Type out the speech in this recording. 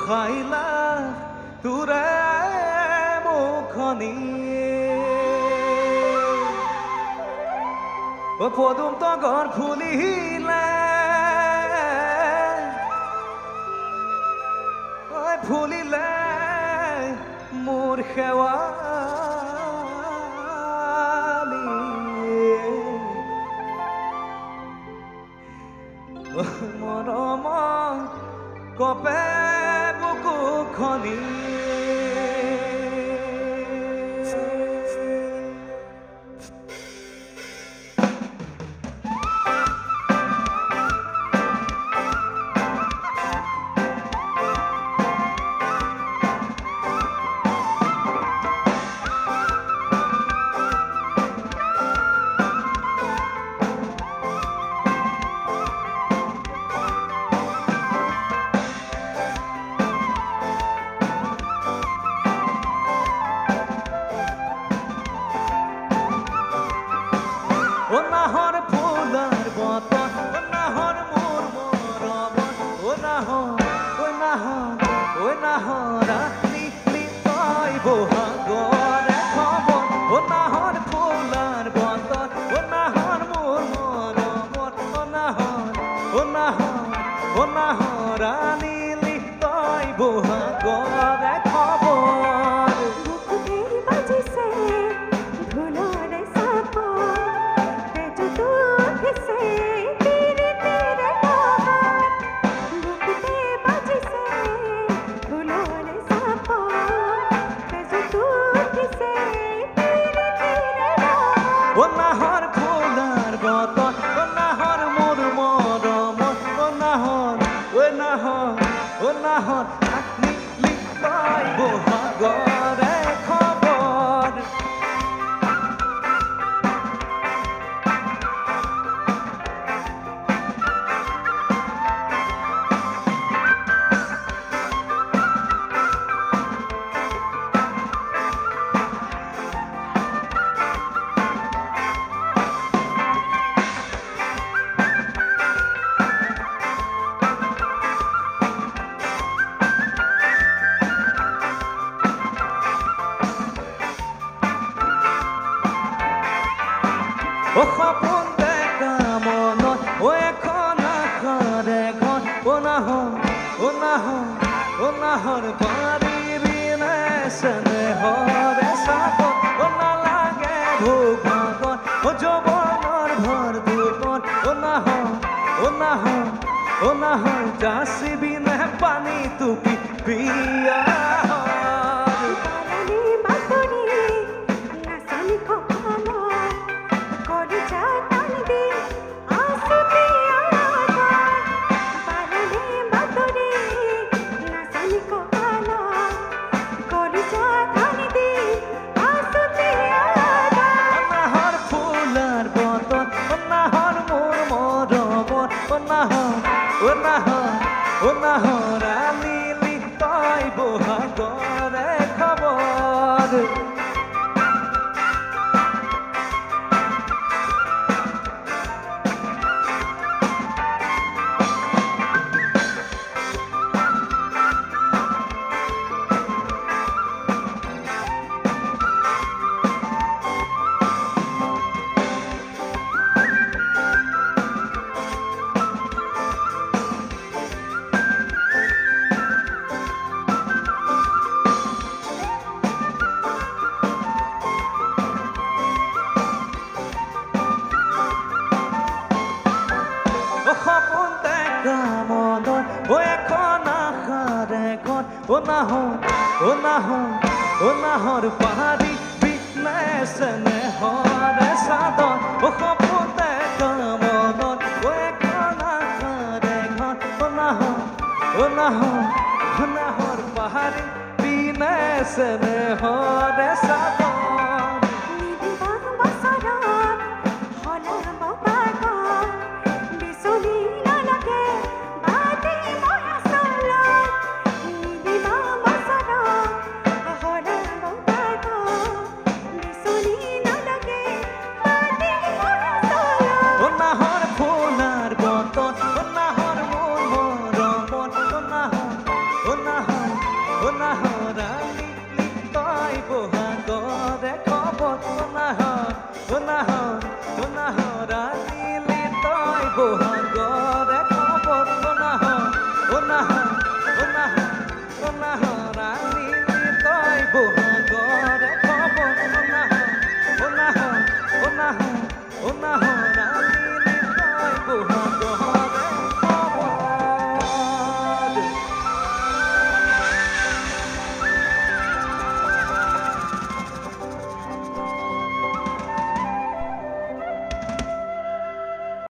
খাইলা তোৰে মুখনি পদুম তগৰ ফুলিলে ফুলিলে মোৰ শেৱালি মৰম কপে বুকুখনি নাহৰ ফুলৰ বতৰ নাহৰ মোৰ মৰমত নাহৰ নিলি তই বহাগৰে খবৰ নাহৰ ফুলৰ বতৰ নাহৰ মোৰ মৰমত নাহৰ নিলি তই বহাগৰে খবৰ নাহৰ ফুলৰ বতৰ নাহৰ মোৰ মৰমত নাহৰ নিলি তই বহাগৰে খবৰ সপোন দেখা মনত এখন আশাৰ এখন নাহৰ পাৰিবি নে চেনেহৰে চাব নালাগে ভোগ ভাগত যৌৱনৰ ভৰ দুপত নাহৰ যাচিবি নে পানী টুপি বিয়া নাহৰ নিলি তই বহাগৰে খবৰ সপোন দেখা মনত এখন আশাৰ এখন নাহৰ পাৰিবি নে চেনেহৰে চাদৰ সপোন দেখা মনত এখন আশাৰ এখন নাহৰ পাৰিবি নে চেনেহৰে চাদৰ নাহৰালি তই বহাগৰে খবত নাহৰালি তই বহাগৰে খবত নাহৰালি